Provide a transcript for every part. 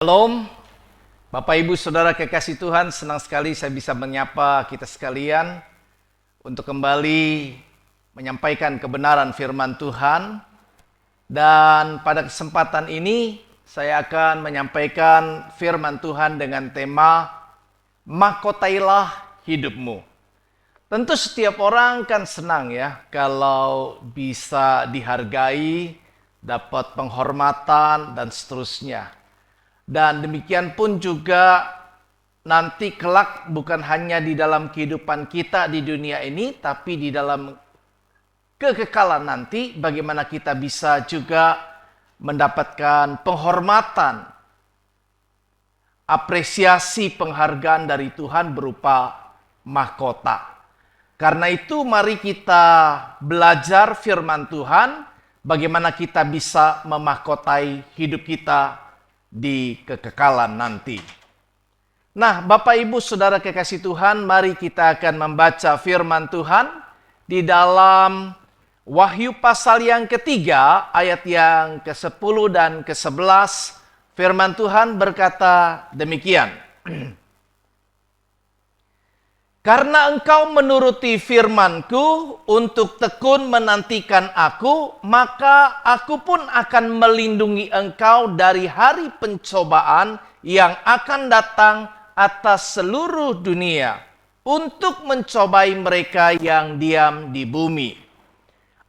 Shalom, Bapak Ibu Saudara kekasih Tuhan, senang sekali saya bisa menyapa kita sekalian untuk kembali menyampaikan kebenaran firman Tuhan. Dan pada kesempatan ini saya akan menyampaikan firman Tuhan dengan tema Mahkotailah hidupmu. Tentu setiap orang kan senang ya kalau bisa dihargai, dapat penghormatan dan seterusnya. Dan demikian pun juga nanti kelak bukan hanya di dalam kehidupan kita di dunia ini, tapi di dalam kekekalan nanti bagaimana kita bisa juga mendapatkan penghormatan, apresiasi penghargaan dari Tuhan berupa mahkota. Karena itu mari kita belajar firman Tuhan, bagaimana kita bisa memahkotai hidup kita di kekekalan nanti. Nah, Bapak Ibu Saudara kekasih Tuhan, mari kita akan membaca firman Tuhan di dalam Wahyu pasal yang ketiga, ayat yang ke-10 dan ke-11. Firman Tuhan berkata demikian. Karena engkau menuruti firman-Ku untuk tekun menantikan Aku, maka Aku pun akan melindungi engkau dari hari pencobaan yang akan datang atas seluruh dunia untuk mencobai mereka yang diam di bumi.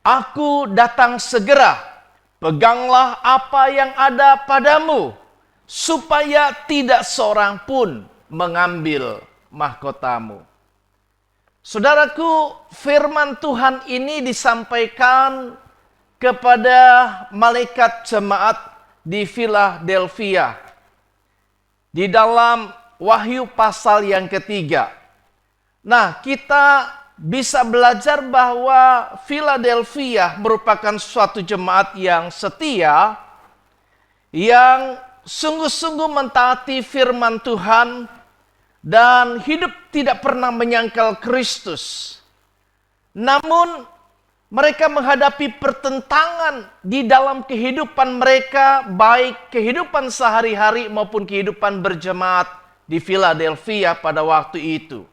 Aku datang segera, peganglah apa yang ada padamu, supaya tidak seorang pun mengambil mahkotamu. Saudaraku, firman Tuhan ini disampaikan kepada malaikat jemaat di Philadelphia. Di dalam Wahyu pasal yang ketiga. Nah, kita bisa belajar bahwa Philadelphia merupakan suatu jemaat yang setia, yang sungguh-sungguh mentaati firman Tuhan, dan hidup tidak pernah menyangkal Kristus. Namun mereka menghadapi pertentangan di dalam kehidupan mereka, baik kehidupan sehari-hari maupun kehidupan berjemaat di Philadelphia pada waktu itu.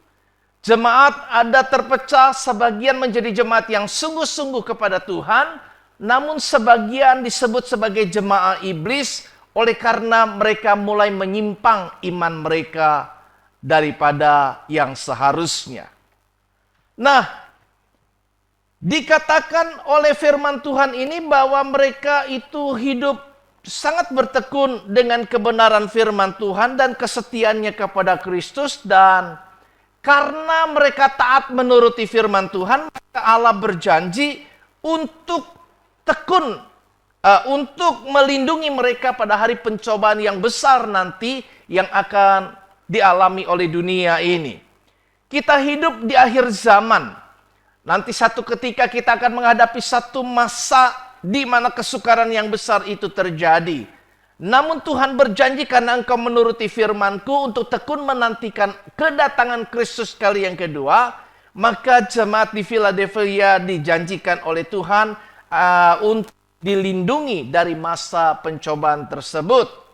Jemaat ada terpecah, sebagian menjadi jemaat yang sungguh-sungguh kepada Tuhan, namun sebagian disebut sebagai jemaat iblis oleh karena mereka mulai menyimpang iman mereka daripada yang seharusnya. Nah, dikatakan oleh firman Tuhan ini bahwa mereka itu hidup sangat bertekun dengan kebenaran firman Tuhan dan kesetiaannya kepada Kristus, dan karena mereka taat menuruti firman Tuhan, maka Allah berjanji untuk tekun, untuk melindungi mereka pada hari pencobaan yang besar nanti yang akan dialami oleh dunia ini. Kita hidup di akhir zaman. Nanti satu ketika kita akan menghadapi satu masa di mana kesukaran yang besar itu terjadi. Namun Tuhan berjanji karena engkau menuruti firman-Ku untuk tekun menantikan kedatangan Kristus kali yang kedua, maka jemaat di Philadelphia dijanjikan oleh Tuhan untuk dilindungi dari masa pencobaan tersebut.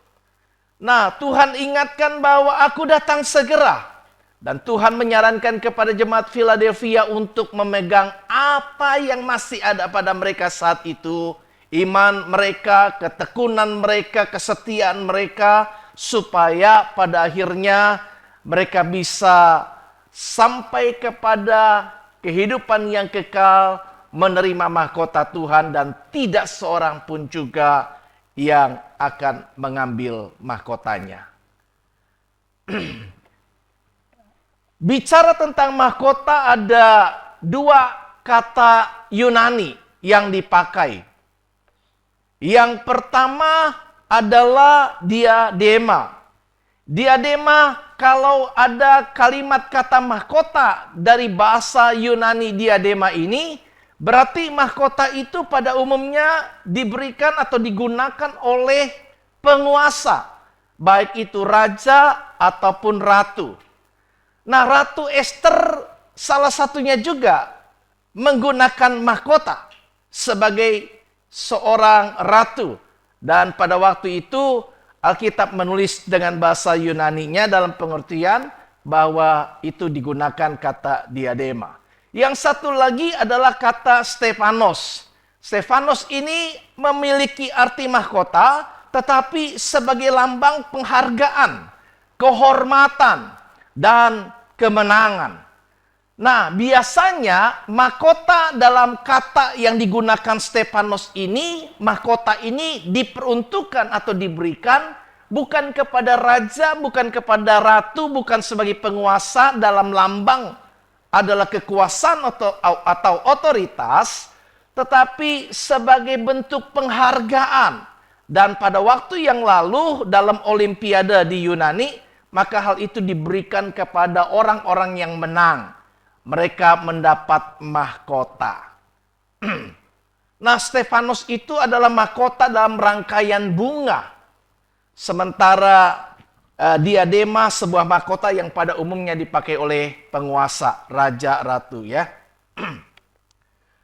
Nah, Tuhan ingatkan bahwa Aku datang segera. Dan Tuhan menyarankan kepada jemaat Philadelphia untuk memegang apa yang masih ada pada mereka saat itu. Iman mereka, ketekunan mereka, kesetiaan mereka. Supaya pada akhirnya mereka bisa sampai kepada kehidupan yang kekal, menerima mahkota Tuhan, dan tidak seorang pun juga yang akan mengambil mahkotanya. Bicara tentang mahkota, ada dua kata Yunani yang dipakai. Yang pertama adalah diadema. Diadema, kalau ada kalimat kata mahkota dari bahasa Yunani diadema ini, berarti mahkota itu pada umumnya diberikan atau digunakan oleh penguasa, baik itu raja ataupun ratu. Nah, Ratu Esther salah satunya juga menggunakan mahkota sebagai seorang ratu. Dan pada waktu itu Alkitab menulis dengan bahasa Yunaninya dalam pengertian bahwa itu digunakan kata diadema. Yang satu lagi adalah kata Stefanos. Stefanos ini memiliki arti mahkota, tetapi sebagai lambang penghargaan, kehormatan, dan kemenangan. Nah, biasanya mahkota dalam kata yang digunakan Stefanos ini, mahkota ini diperuntukkan atau diberikan bukan kepada raja, bukan kepada ratu, bukan sebagai penguasa dalam lambang adalah kekuasaan atau otoritas, tetapi sebagai bentuk penghargaan. Dan pada waktu yang lalu dalam Olimpiade di Yunani, maka hal itu diberikan kepada orang-orang yang menang. Mereka mendapat mahkota. Nah, Stefanos itu adalah mahkota dalam rangkaian bunga. Sementara diadema sebuah mahkota yang pada umumnya dipakai oleh penguasa, raja, ratu ya.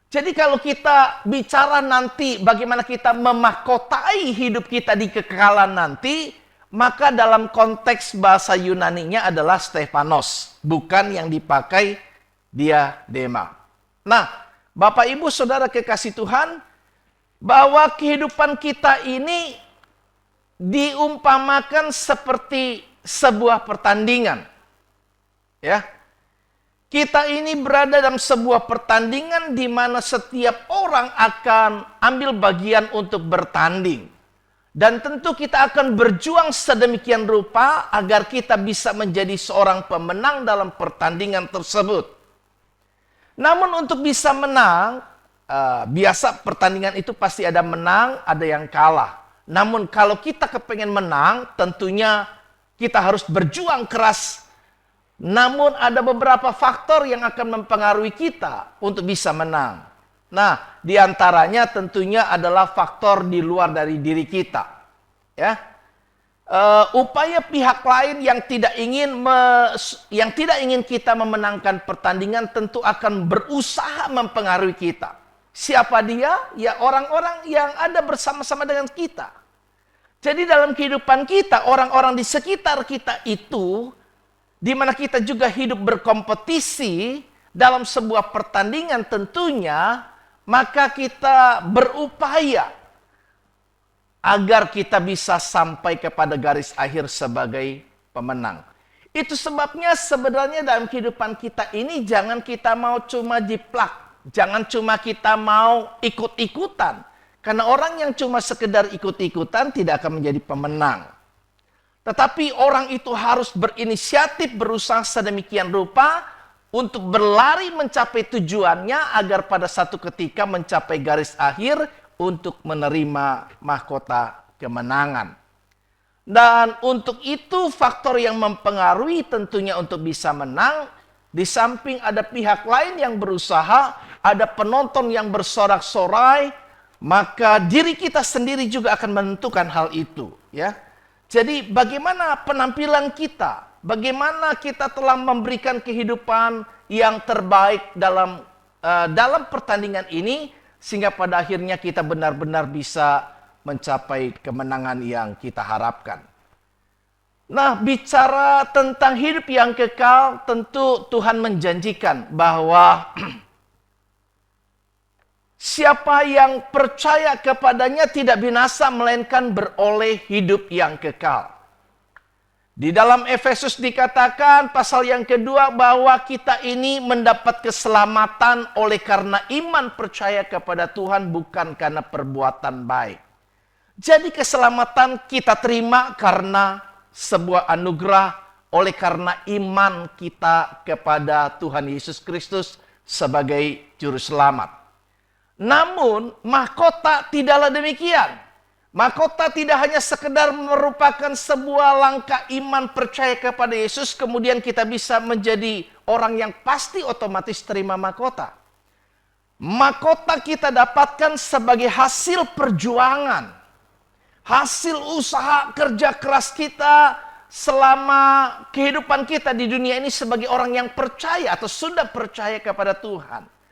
Jadi kalau kita bicara nanti bagaimana kita memahkotai hidup kita di kekekalan nanti, maka dalam konteks bahasa Yunaninya adalah Stefanos, bukan yang dipakai diadema. Nah, Bapak Ibu Saudara kekasih Tuhan, bahwa kehidupan kita ini diumpamakan seperti sebuah pertandingan. Ya. Kita ini berada dalam sebuah pertandingan di mana setiap orang akan ambil bagian untuk bertanding. Dan tentu kita akan berjuang sedemikian rupa agar kita bisa menjadi seorang pemenang dalam pertandingan tersebut. Namun untuk bisa menang, biasa pertandingan itu pasti ada menang, ada yang kalah. Namun kalau kita kepengen menang, tentunya kita harus berjuang keras. Namun ada beberapa faktor yang akan mempengaruhi kita untuk bisa menang. Nah, diantaranya tentunya adalah faktor di luar dari diri kita. Ya, upaya pihak lain yang tidak ingin kita memenangkan pertandingan tentu akan berusaha mempengaruhi kita. Siapa dia? Ya orang-orang yang ada bersama-sama dengan kita. Jadi dalam kehidupan kita, orang-orang di sekitar kita itu, di mana kita juga hidup berkompetisi dalam sebuah pertandingan tentunya, maka kita berupaya agar kita bisa sampai kepada garis akhir sebagai pemenang. Itu sebabnya sebenarnya dalam kehidupan kita ini jangan kita mau cuma jiplak, jangan cuma kita mau ikut-ikutan. Karena orang yang cuma sekedar ikut-ikutan tidak akan menjadi pemenang. Tetapi orang itu harus berinisiatif berusaha sedemikian rupa untuk berlari mencapai tujuannya agar pada satu ketika mencapai garis akhir untuk menerima mahkota kemenangan. Dan untuk itu faktor yang mempengaruhi tentunya untuk bisa menang, di samping ada pihak lain yang berusaha, ada penonton yang bersorak-sorai, maka diri kita sendiri juga akan menentukan hal itu, ya. Jadi bagaimana penampilan kita? Bagaimana kita telah memberikan kehidupan yang terbaik dalam pertandingan ini sehingga pada akhirnya kita benar-benar bisa mencapai kemenangan yang kita harapkan. Nah, bicara tentang hidup yang kekal, tentu Tuhan menjanjikan bahwa siapa yang percaya kepadanya tidak binasa, melainkan beroleh hidup yang kekal. Di dalam Efesus dikatakan pasal yang kedua bahwa kita ini mendapat keselamatan oleh karena iman percaya kepada Tuhan, bukan karena perbuatan baik. Jadi keselamatan kita terima karena sebuah anugerah oleh karena iman kita kepada Tuhan Yesus Kristus sebagai juru selamat. Namun, mahkota tidaklah demikian. Mahkota tidak hanya sekedar merupakan sebuah langkah iman percaya kepada Yesus, kemudian kita bisa menjadi orang yang pasti otomatis terima mahkota. Mahkota kita dapatkan sebagai hasil perjuangan, hasil usaha kerja keras kita selama kehidupan kita di dunia ini sebagai orang yang percaya atau sudah percaya kepada Tuhan.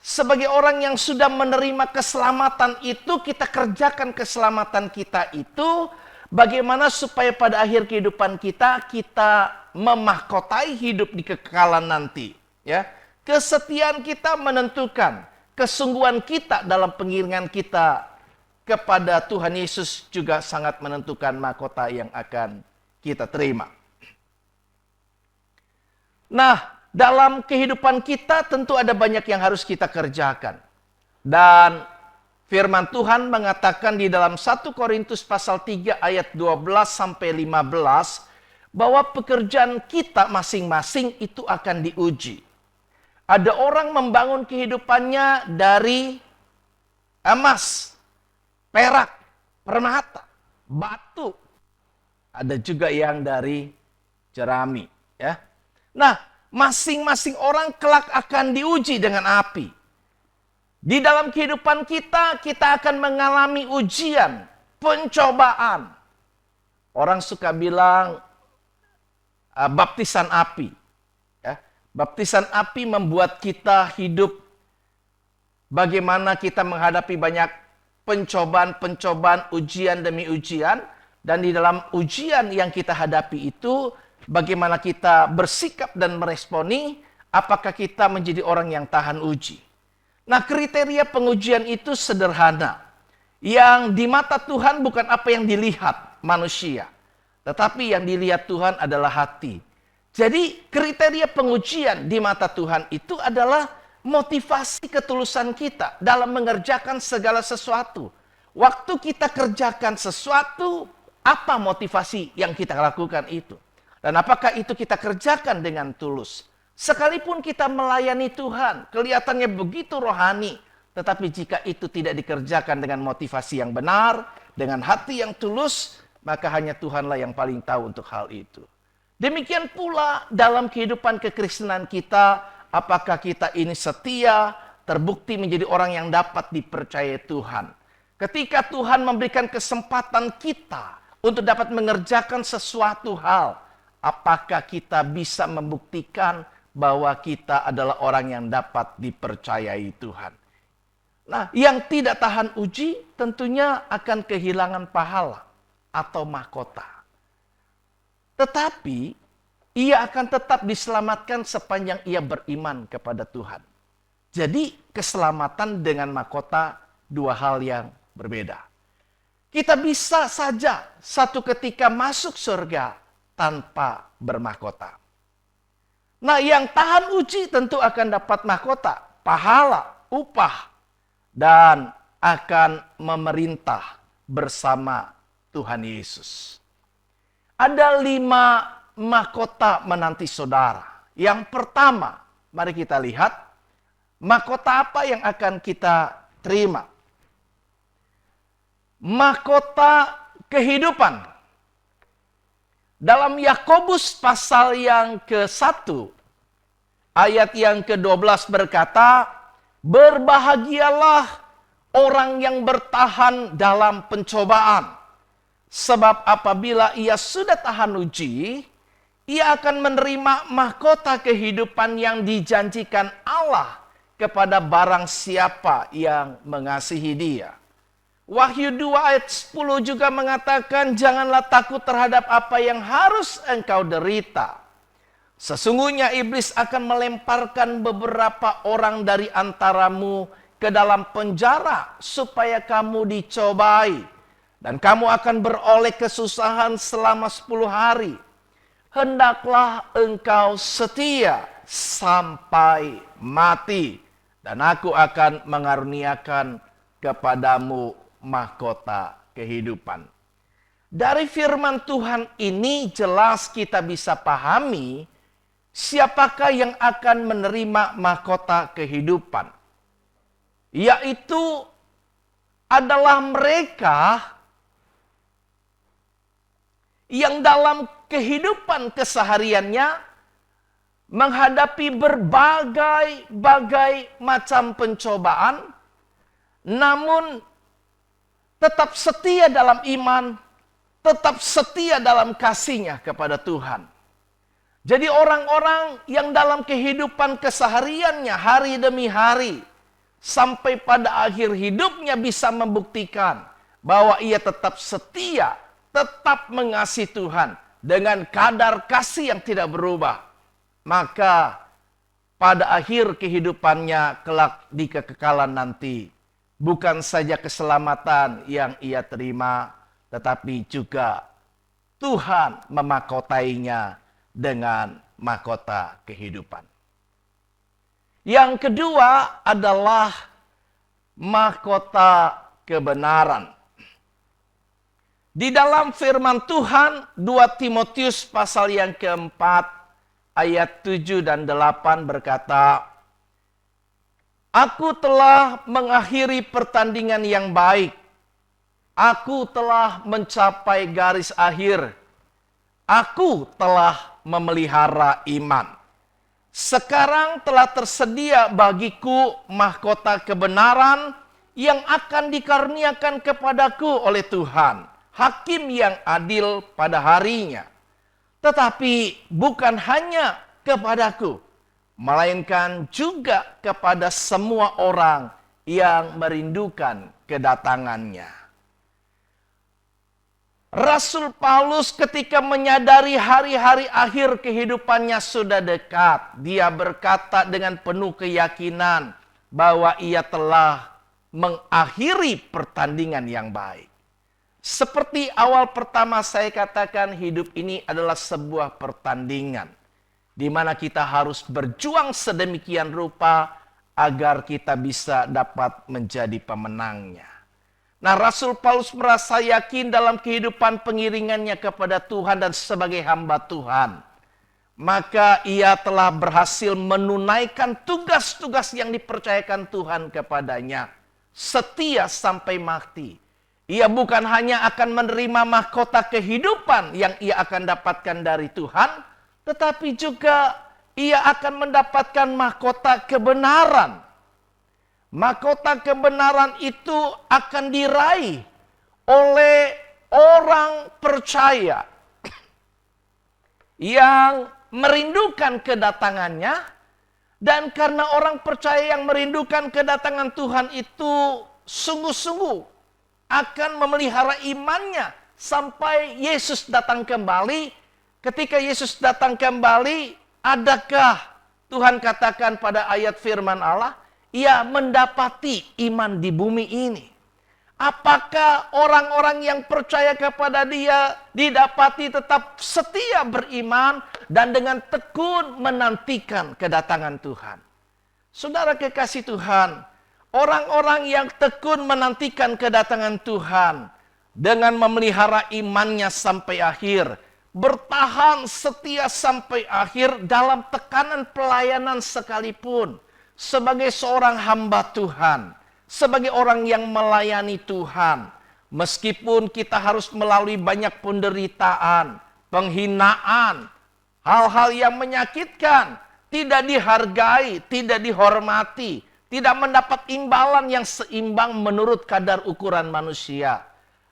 Sebagai orang yang sudah menerima keselamatan itu, kita kerjakan keselamatan kita itu bagaimana supaya pada akhir kehidupan kita, kita memahkotai hidup di kekekalan nanti. Ya, kesetiaan kita menentukan kesungguhan kita dalam pengiringan kita kepada Tuhan Yesus juga sangat menentukan mahkota yang akan kita terima. Nah, dalam kehidupan kita tentu ada banyak yang harus kita kerjakan. Dan firman Tuhan mengatakan di dalam 1 Korintus pasal 3 ayat 12 sampai 15 bahwa pekerjaan kita masing-masing itu akan diuji. Ada orang membangun kehidupannya dari emas, perak, permata, batu. Ada juga yang dari jerami, ya. Nah, masing-masing orang kelak akan diuji dengan api. Di dalam kehidupan kita, kita akan mengalami ujian, pencobaan. Orang suka bilang baptisan api. Ya. Baptisan api membuat kita hidup bagaimana kita menghadapi banyak pencobaan-pencobaan, ujian demi ujian. Dan di dalam ujian yang kita hadapi itu, bagaimana kita bersikap dan meresponi, apakah kita menjadi orang yang tahan uji. Nah, kriteria pengujian itu sederhana. Yang di mata Tuhan bukan apa yang dilihat manusia, tetapi yang dilihat Tuhan adalah hati. Jadi kriteria pengujian di mata Tuhan itu adalah motivasi ketulusan kita dalam mengerjakan segala sesuatu. Waktu kita kerjakan sesuatu, apa motivasi yang kita lakukan itu? Dan apakah itu kita kerjakan dengan tulus? Sekalipun kita melayani Tuhan, kelihatannya begitu rohani. Tetapi jika itu tidak dikerjakan dengan motivasi yang benar, dengan hati yang tulus, maka hanya Tuhanlah yang paling tahu untuk hal itu. Demikian pula dalam kehidupan kekristenan kita, apakah kita ini setia, terbukti menjadi orang yang dapat dipercayai Tuhan. Ketika Tuhan memberikan kesempatan kita untuk dapat mengerjakan sesuatu hal, apakah kita bisa membuktikan bahwa kita adalah orang yang dapat dipercayai Tuhan? Nah, yang tidak tahan uji tentunya akan kehilangan pahala atau mahkota. Tetapi ia akan tetap diselamatkan sepanjang ia beriman kepada Tuhan. Jadi keselamatan dengan mahkota dua hal yang berbeda. Kita bisa saja satu ketika masuk surga tanpa bermahkota. Nah, yang tahan uji tentu akan dapat mahkota, pahala, upah, dan akan memerintah bersama Tuhan Yesus. Ada 5 mahkota menanti saudara. Yang pertama, mari kita lihat mahkota apa yang akan kita terima. Mahkota kehidupan. Dalam Yakobus pasal yang ke-1, ayat yang ke-12 berkata, berbahagialah orang yang bertahan dalam pencobaan. Sebab apabila ia sudah tahan uji, ia akan menerima mahkota kehidupan yang dijanjikan Allah kepada barang siapa yang mengasihi dia. Wahyu 2 ayat 10 juga mengatakan, janganlah takut terhadap apa yang harus engkau derita. Sesungguhnya iblis akan melemparkan beberapa orang dari antaramu ke dalam penjara supaya kamu dicobai. Dan kamu akan beroleh kesusahan selama 10 hari. Hendaklah engkau setia sampai mati. Dan aku akan mengaruniakan kepadamu mahkota kehidupan. Dari firman Tuhan ini jelas kita bisa pahami siapakah yang akan menerima mahkota kehidupan. Yaitu adalah mereka yang dalam kehidupan kesehariannya menghadapi berbagai macam pencobaan, namun tetap setia dalam iman, tetap setia dalam kasihnya kepada Tuhan. Jadi orang-orang yang dalam kehidupan kesehariannya hari demi hari, sampai pada akhir hidupnya bisa membuktikan bahwa ia tetap setia tetap mengasihi Tuhan dengan kadar kasih yang tidak berubah, maka pada akhir kehidupannya kelak di kekekalan nanti, bukan saja keselamatan yang ia terima, tetapi juga Tuhan memakotainya dengan mahkota kehidupan. Yang kedua adalah mahkota kebenaran. Di dalam firman Tuhan, 2 Timotius pasal yang keempat, ayat 7 dan 8 berkata, "Aku telah mengakhiri pertandingan yang baik. Aku telah mencapai garis akhir. Aku telah memelihara iman. Sekarang telah tersedia bagiku mahkota kebenaran yang akan dikaruniakan kepadaku oleh Tuhan, Hakim yang adil pada harinya. Tetapi bukan hanya kepadaku, melainkan juga kepada semua orang yang merindukan kedatangannya." Rasul Paulus ketika menyadari hari-hari akhir kehidupannya sudah dekat, dia berkata dengan penuh keyakinan bahwa ia telah mengakhiri pertandingan yang baik. Seperti awal pertama saya katakan, hidup ini adalah sebuah pertandingan, di mana kita harus berjuang sedemikian rupa agar kita bisa dapat menjadi pemenangnya. Nah, Rasul Paulus merasa yakin dalam kehidupan pengiringannya kepada Tuhan dan sebagai hamba Tuhan. Maka ia telah berhasil menunaikan tugas-tugas yang dipercayakan Tuhan kepadanya. Setia sampai mati. Ia bukan hanya akan menerima mahkota kehidupan yang ia akan dapatkan dari Tuhan, tetapi juga ia akan mendapatkan mahkota kebenaran. Mahkota kebenaran itu akan diraih oleh orang percaya yang merindukan kedatangannya, dan karena orang percaya yang merindukan kedatangan Tuhan itu sungguh-sungguh akan memelihara imannya sampai Yesus datang kembali. Ketika Yesus datang kembali, adakah Tuhan katakan pada ayat firman Allah, ia mendapati iman di bumi ini? Apakah orang-orang yang percaya kepada dia didapati tetap setia beriman dan dengan tekun menantikan kedatangan Tuhan? Saudara kekasih Tuhan, orang-orang yang tekun menantikan kedatangan Tuhan dengan memelihara imannya sampai akhir, bertahan setia sampai akhir dalam tekanan pelayanan sekalipun, sebagai seorang hamba Tuhan, sebagai orang yang melayani Tuhan, meskipun kita harus melalui banyak penderitaan, penghinaan, hal-hal yang menyakitkan, tidak dihargai, tidak dihormati, tidak mendapat imbalan yang seimbang menurut kadar ukuran manusia.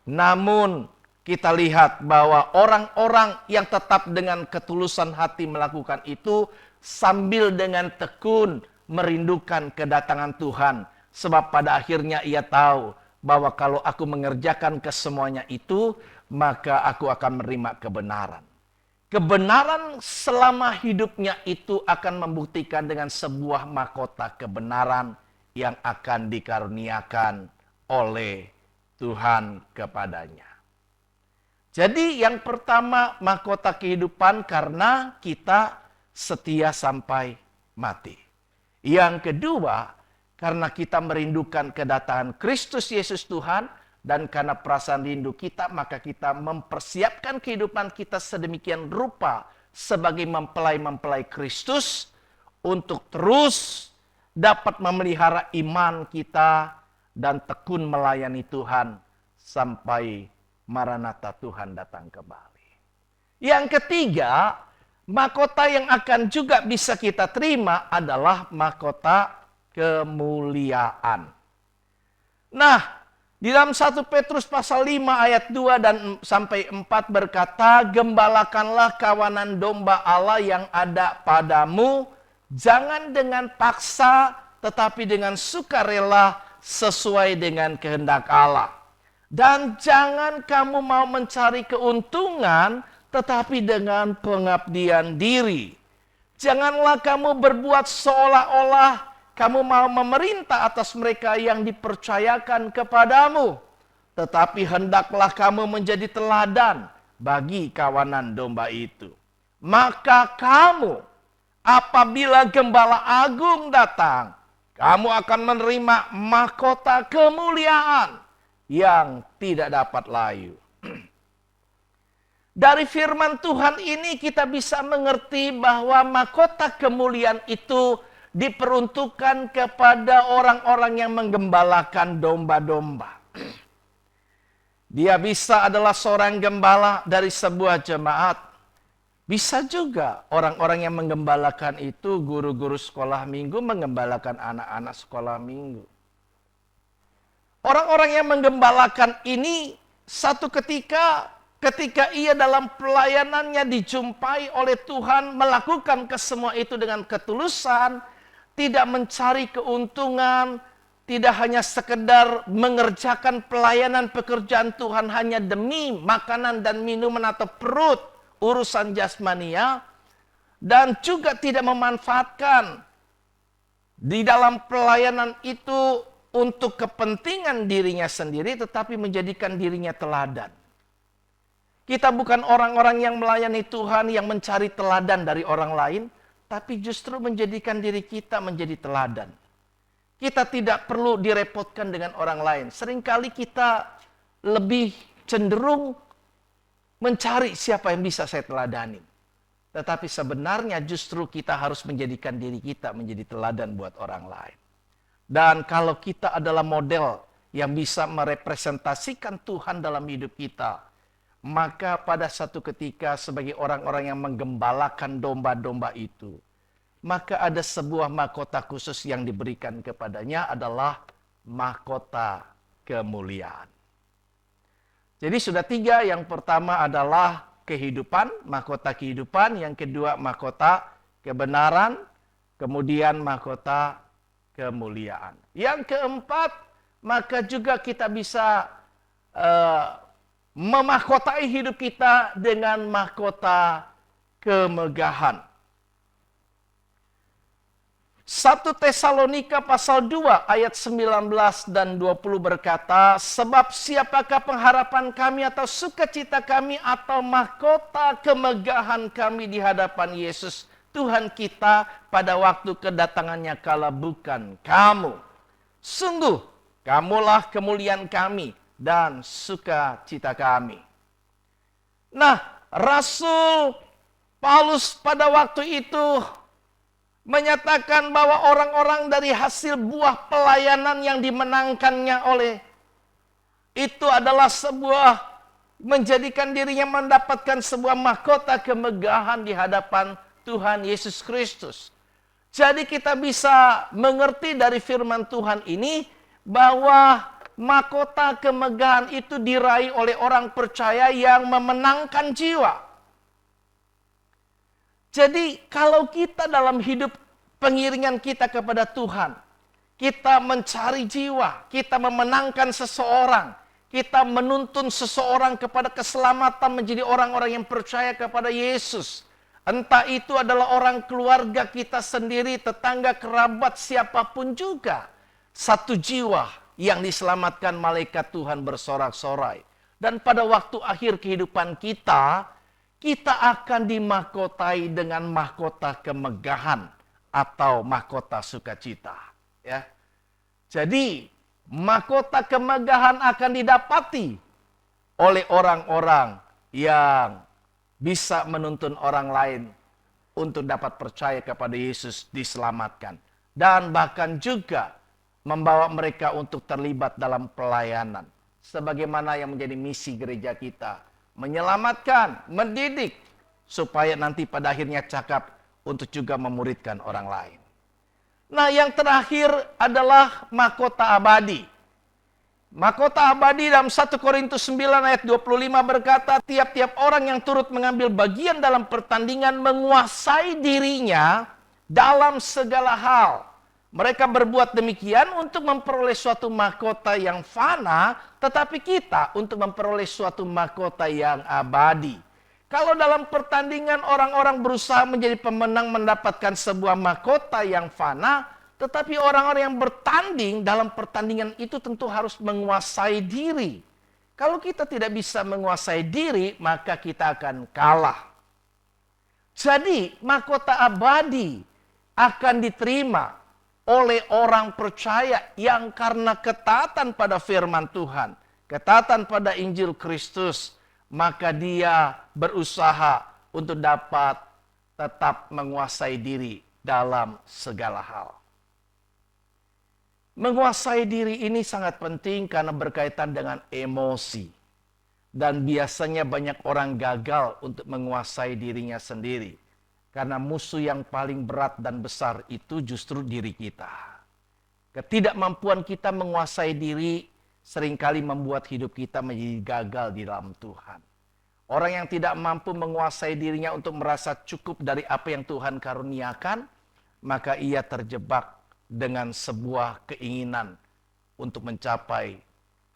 Namun kita lihat bahwa orang-orang yang tetap dengan ketulusan hati melakukan itu sambil dengan tekun merindukan kedatangan Tuhan. Sebab pada akhirnya ia tahu bahwa kalau aku mengerjakan kesemuanya itu, maka aku akan menerima kebenaran. Kebenaran selama hidupnya itu akan membuktikan dengan sebuah mahkota kebenaran yang akan dikaruniakan oleh Tuhan kepadanya. Jadi yang pertama, mahkota kehidupan karena kita setia sampai mati. Yang kedua, karena kita merindukan kedatangan Kristus Yesus Tuhan, dan karena perasaan rindu kita, maka kita mempersiapkan kehidupan kita sedemikian rupa sebagai mempelai-mempelai Kristus untuk terus dapat memelihara iman kita dan tekun melayani Tuhan sampai Maranatha Tuhan datang kembali. Yang ketiga, mahkota yang akan juga bisa kita terima adalah mahkota kemuliaan. Nah, di dalam 1 Petrus pasal 5 ayat 2 dan sampai 4 berkata, "Gembalakanlah kawanan domba Allah yang ada padamu, jangan dengan paksa, tetapi dengan sukarela sesuai dengan kehendak Allah. Dan jangan kamu mau mencari keuntungan, tetapi dengan pengabdian diri. Janganlah kamu berbuat seolah-olah kamu mau memerintah atas mereka yang dipercayakan kepadamu. Tetapi hendaklah kamu menjadi teladan bagi kawanan domba itu. Maka kamu, apabila Gembala Agung datang, kamu akan menerima mahkota kemuliaan yang tidak dapat layu. Dari firman Tuhan ini kita bisa mengerti bahwa mahkota kemuliaan itu diperuntukkan kepada orang-orang yang menggembalakan domba-domba. Dia bisa adalah seorang gembala dari sebuah jemaat. Bisa juga orang-orang yang menggembalakan itu guru-guru sekolah minggu menggembalakan anak-anak sekolah minggu. Orang-orang yang menggembalakan ini satu ketika ia dalam pelayanannya dijumpai oleh Tuhan melakukan kesemua itu dengan ketulusan, tidak mencari keuntungan, tidak hanya sekedar mengerjakan pelayanan pekerjaan Tuhan hanya demi makanan dan minuman atau perut, urusan jasmania, dan juga tidak memanfaatkan di dalam pelayanan itu untuk kepentingan dirinya sendiri, tetapi menjadikan dirinya teladan. Kita bukan orang-orang yang melayani Tuhan yang mencari teladan dari orang lain, tapi justru menjadikan diri kita menjadi teladan. Kita tidak perlu direpotkan dengan orang lain. Seringkali kita lebih cenderung mencari siapa yang bisa saya teladani. Tetapi sebenarnya justru kita harus menjadikan diri kita menjadi teladan buat orang lain. Dan kalau kita adalah model yang bisa merepresentasikan Tuhan dalam hidup kita, maka pada satu ketika sebagai orang-orang yang menggembalakan domba-domba itu, maka ada sebuah mahkota khusus yang diberikan kepadanya adalah mahkota kemuliaan. Jadi sudah 3, yang pertama adalah kehidupan, mahkota kehidupan, yang kedua mahkota kebenaran, kemudian mahkota kemuliaan. Yang keempat, maka juga kita bisa memahkotai hidup kita dengan mahkota kemegahan. 1 Tesalonika pasal 2 ayat 19 dan 20 berkata, sebab siapakah pengharapan kami atau sukacita kami atau mahkota kemegahan kami di hadapan Yesus Tuhan kita pada waktu kedatangannya kala bukan kamu. Sungguh kamulah kemuliaan kami dan sukacita kami. Nah, Rasul Paulus pada waktu itu menyatakan bahwa orang-orang dari hasil buah pelayanan yang dimenangkannya oleh itu adalah sebuah menjadikan dirinya mendapatkan sebuah mahkota kemegahan di hadapan Tuhan Yesus Kristus. Jadi kita bisa mengerti dari firman Tuhan ini bahwa mahkota kemegahan itu diraih oleh orang percaya yang memenangkan jiwa. Jadi kalau kita dalam hidup pengiringan kita kepada Tuhan, kita mencari jiwa, kita memenangkan seseorang, kita menuntun seseorang kepada keselamatan menjadi orang-orang yang percaya kepada Yesus. Entah itu adalah orang keluarga kita sendiri, tetangga, kerabat, siapapun juga. Satu jiwa yang diselamatkan malaikat Tuhan bersorak-sorai. Dan pada waktu akhir kehidupan kita akan dimahkotai dengan mahkota kemegahan atau mahkota sukacita. Ya. Jadi, mahkota kemegahan akan didapati oleh orang-orang yang bisa menuntun orang lain untuk dapat percaya kepada Yesus, diselamatkan. Dan bahkan juga membawa mereka untuk terlibat dalam pelayanan. Sebagaimana yang menjadi misi gereja kita. Menyelamatkan, mendidik, supaya nanti pada akhirnya cakap untuk juga memuridkan orang lain. Nah, yang terakhir adalah mahkota abadi. Mahkota abadi dalam 1 Korintus 9 ayat 25 berkata, tiap-tiap orang yang turut mengambil bagian dalam pertandingan menguasai dirinya dalam segala hal. Mereka berbuat demikian untuk memperoleh suatu mahkota yang fana, tetapi kita untuk memperoleh suatu mahkota yang abadi. Kalau dalam pertandingan orang-orang berusaha menjadi pemenang mendapatkan sebuah mahkota yang fana, tetapi orang-orang yang bertanding dalam pertandingan itu tentu harus menguasai diri. Kalau kita tidak bisa menguasai diri, maka kita akan kalah. Jadi, mahkota abadi akan diterima oleh orang percaya yang karena ketaatan pada firman Tuhan, ketaatan pada Injil Kristus, maka dia berusaha untuk dapat tetap menguasai diri dalam segala hal. Menguasai diri ini sangat penting karena berkaitan dengan emosi. Dan biasanya banyak orang gagal untuk menguasai dirinya sendiri. Karena musuh yang paling berat dan besar itu justru diri kita. Ketidakmampuan kita menguasai diri seringkali membuat hidup kita menjadi gagal di dalam Tuhan. Orang yang tidak mampu menguasai dirinya untuk merasa cukup dari apa yang Tuhan karuniakan, maka ia terjebak dengan sebuah keinginan untuk mencapai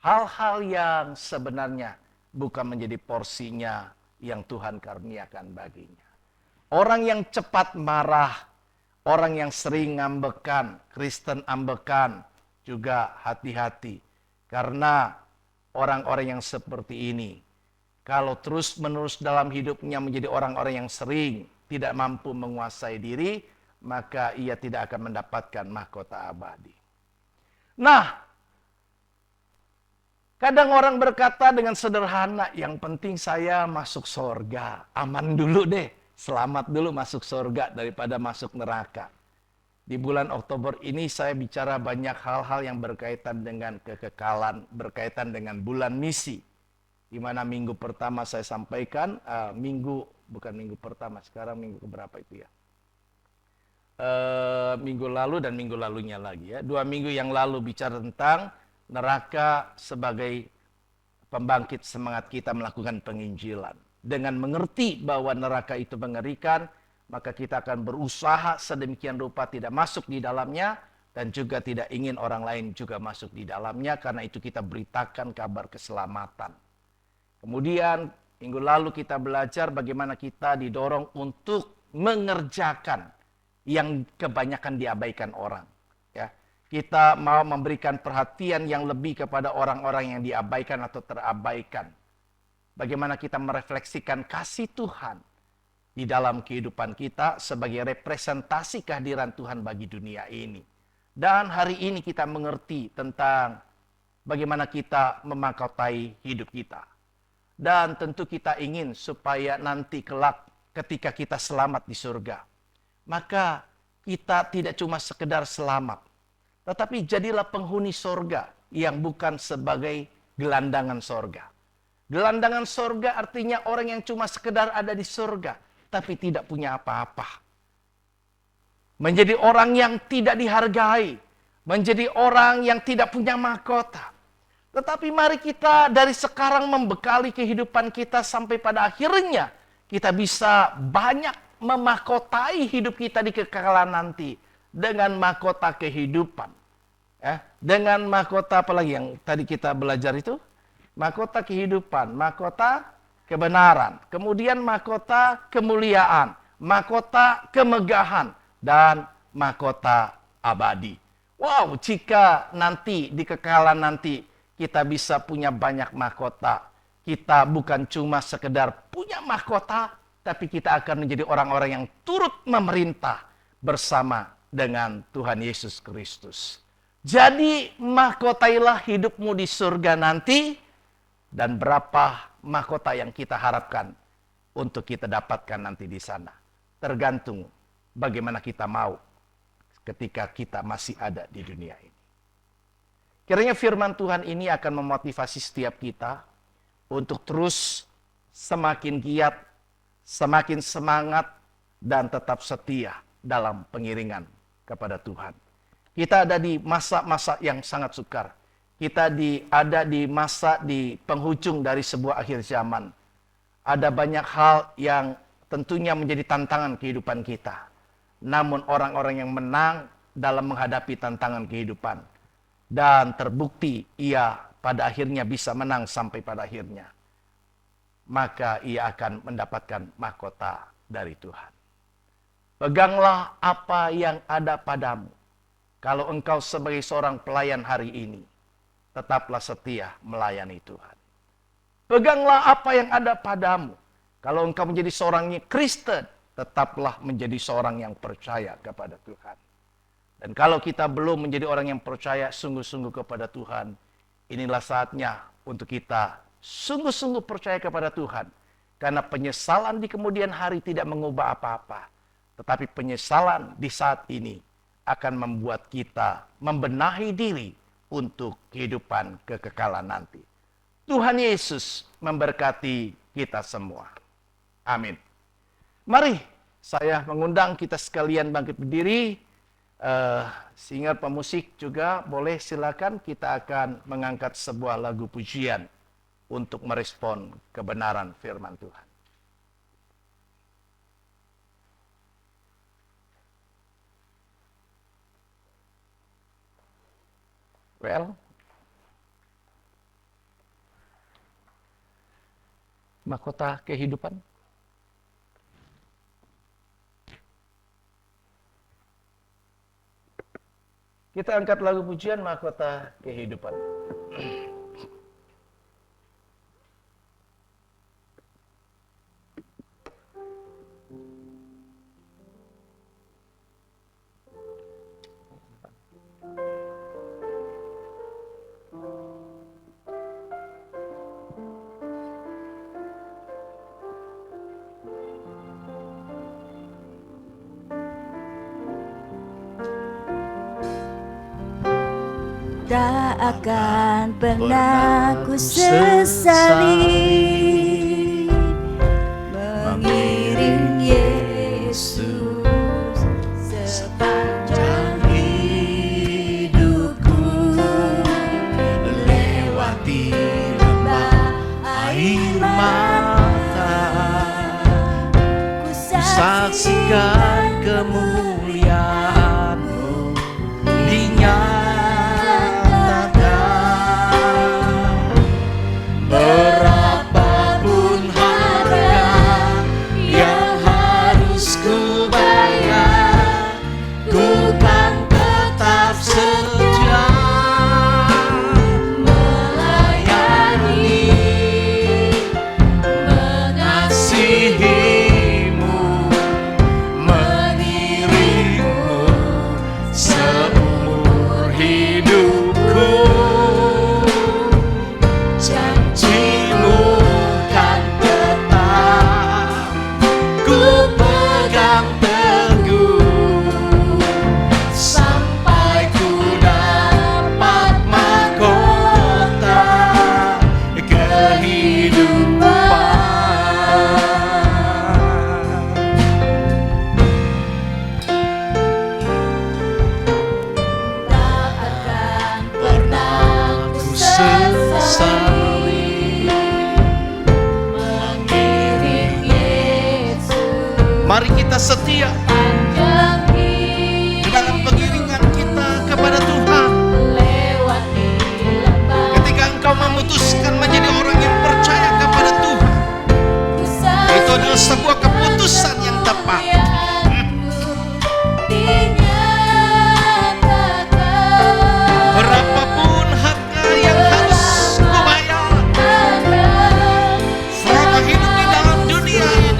hal-hal yang sebenarnya bukan menjadi porsinya yang Tuhan karuniakan baginya. Orang yang cepat marah, orang yang sering ngambekan, Kristen ambekan, juga hati-hati. Karena orang-orang yang seperti ini, kalau terus-menerus dalam hidupnya menjadi orang-orang yang sering tidak mampu menguasai diri, maka ia tidak akan mendapatkan mahkota abadi. Nah, kadang orang berkata dengan sederhana, yang penting saya masuk surga. Aman dulu deh, selamat dulu masuk surga daripada masuk neraka. Di bulan Oktober ini saya bicara banyak hal-hal yang berkaitan dengan kekekalan, berkaitan dengan bulan misi. Di mana minggu pertama saya sampaikan, bukan minggu pertama, sekarang minggu keberapa itu ya? Minggu lalu dan minggu lalunya lagi ya. 2 minggu yang lalu bicara tentang neraka sebagai pembangkit semangat kita melakukan penginjilan. Dengan mengerti bahwa neraka itu mengerikan, maka kita akan berusaha sedemikian rupa tidak masuk di dalamnya dan juga tidak ingin orang lain juga masuk di dalamnya, karena itu kita beritakan kabar keselamatan. Kemudian minggu lalu kita belajar bagaimana kita didorong untuk mengerjakan yang kebanyakan diabaikan orang. Ya, kita mau memberikan perhatian yang lebih kepada orang-orang yang diabaikan atau terabaikan. Bagaimana kita merefleksikan kasih Tuhan di dalam kehidupan kita sebagai representasi kehadiran Tuhan bagi dunia ini. Dan hari ini kita mengerti tentang bagaimana kita memahkotai hidup kita. Dan tentu kita ingin supaya nanti kelak ketika kita selamat di surga, maka kita tidak cuma sekedar selamat, tetapi jadilah penghuni sorga yang bukan sebagai gelandangan sorga. Gelandangan sorga artinya orang yang cuma sekedar ada di sorga, tapi tidak punya apa-apa. Menjadi orang yang tidak dihargai, menjadi orang yang tidak punya mahkota. Tetapi mari kita dari sekarang membekali kehidupan kita sampai pada akhirnya kita bisa banyak memahkotai hidup kita di kekekalan nanti dengan mahkota kehidupan. Ya, dengan mahkota apalagi yang tadi kita belajar itu? Mahkota kehidupan, mahkota kebenaran, kemudian mahkota kemuliaan, mahkota kemegahan, dan mahkota abadi. Wow, jika nanti di kekekalan nanti kita bisa punya banyak mahkota, kita bukan cuma sekedar punya mahkota, tapi kita akan menjadi orang-orang yang turut memerintah bersama dengan Tuhan Yesus Kristus. Jadi mahkotailah hidupmu di surga nanti, dan berapa mahkota yang kita harapkan untuk kita dapatkan nanti di sana. Tergantung bagaimana kita mau ketika kita masih ada di dunia ini. Kiranya firman Tuhan ini akan memotivasi setiap kita untuk terus semakin giat, semakin semangat, dan tetap setia dalam pengiringan kepada Tuhan. Kita ada di masa-masa yang sangat sukar. Kita ada di masa di penghujung dari sebuah akhir zaman. Ada banyak hal yang tentunya menjadi tantangan kehidupan kita. Namun orang-orang yang menang dalam menghadapi tantangan kehidupan. Dan terbukti ia pada akhirnya bisa menang sampai pada akhirnya. Maka ia akan mendapatkan mahkota dari Tuhan. Peganglah apa yang ada padamu. Kalau engkau sebagai seorang pelayan hari ini, tetaplah setia melayani Tuhan. Peganglah apa yang ada padamu. Kalau engkau menjadi seorang Kristen, tetaplah menjadi seorang yang percaya kepada Tuhan. Dan kalau kita belum menjadi orang yang percaya sungguh-sungguh kepada Tuhan, inilah saatnya untuk kita sungguh-sungguh percaya kepada Tuhan. Karena penyesalan di kemudian hari tidak mengubah apa-apa. Tetapi penyesalan di saat ini akan membuat kita membenahi diri untuk kehidupan kekekalan nanti. Tuhan Yesus memberkati kita semua. Amin. Mari saya mengundang kita sekalian bangkit berdiri. Singer pemusik juga boleh, silakan. Kita akan mengangkat sebuah lagu pujian untuk merespon kebenaran firman Tuhan. Well, mahkota kehidupan. Kita angkat lagu pujian mahkota kehidupan. Tak akan pernah ku sesali mengiring Yesus sepanjang hidupku, lewati lembah air mata, ku saksikan kemuliaan-Mu dinyatakan. Berapapun harga yang harus ku bayar, ku kan tetap setia melayani, mengasihi-Mu, mengiring-Mu seumur hidupku. Janji-Mu kan tetap ku pegang teguh sampai ku dapat mahkota kehidupan. Tak akan pernah ku sesali mengiring Yesus. Mari kita setia dalam pengiringan kita kepada Tuhan. Ketika engkau memutuskan menjadi orang yang percaya kepada Tuhan, itu adalah sebuah keputusan yang tepat. Berapapun harga yang harus ku bayar selama hidup di dalam dunia ini,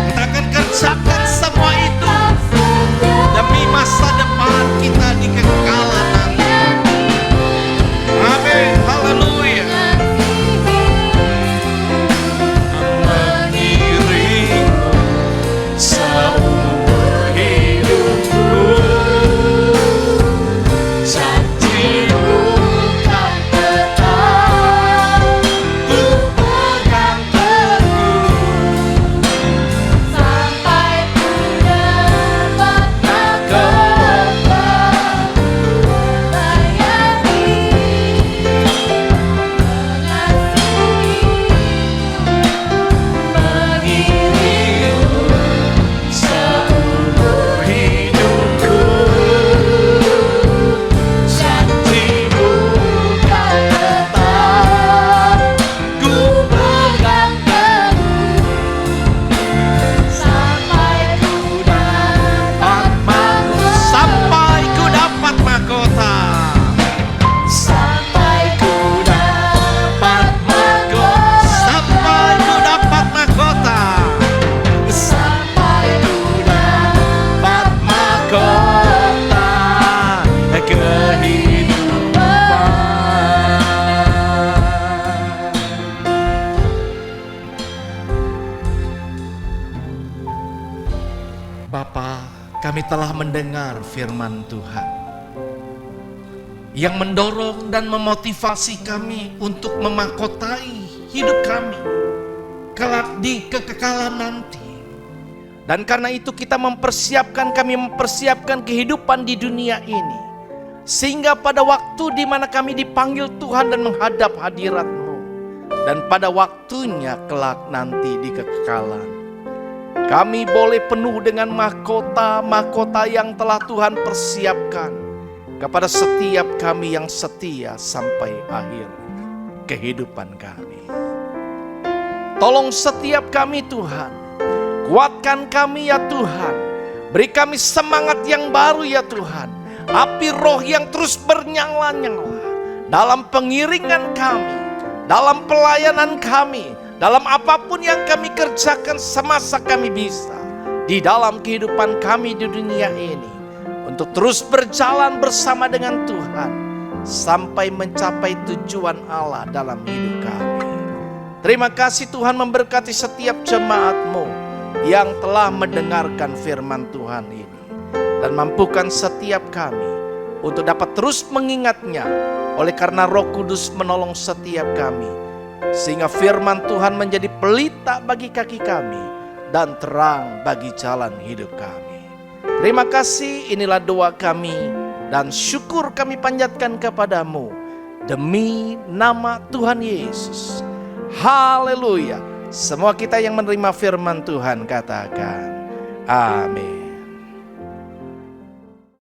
kita akan kerjakan semua itu demi masa depan kita di kekekalan nanti. Amin, haleluya. Mengiring Bapa, kami telah mendengar firman Tuhan yang mendorong dan memotivasi kami untuk memahkotai hidup kami kelak di kekekalan nanti. Dan karena itu kami mempersiapkan kehidupan di dunia ini, sehingga pada waktu di mana kami dipanggil Tuhan dan menghadap hadirat-Mu, dan pada waktunya kelak nanti di kekekalan, kami boleh penuh dengan mahkota-mahkota yang telah Tuhan persiapkan kepada setiap kami yang setia sampai akhir kehidupan kami. Tolong setiap kami Tuhan, kuatkan kami ya Tuhan, beri kami semangat yang baru ya Tuhan, api roh yang terus bernyala-nyala dalam pengiringan kami, dalam pelayanan kami, dalam apapun yang kami kerjakan semasa kami bisa di dalam kehidupan kami di dunia ini, untuk terus berjalan bersama dengan Tuhan sampai mencapai tujuan Allah dalam hidup kami. Terima kasih Tuhan memberkati setiap jemaat-Mu yang telah mendengarkan firman Tuhan ini, dan mampukan setiap kami untuk dapat terus mengingatnya, oleh karena Roh Kudus menolong setiap kami, sehingga firman Tuhan menjadi pelita bagi kaki kami dan terang bagi jalan hidup kami. Terima kasih, inilah doa kami dan syukur kami panjatkan kepadamu demi nama Tuhan Yesus. Haleluya. Semua kita yang menerima firman Tuhan katakan amin.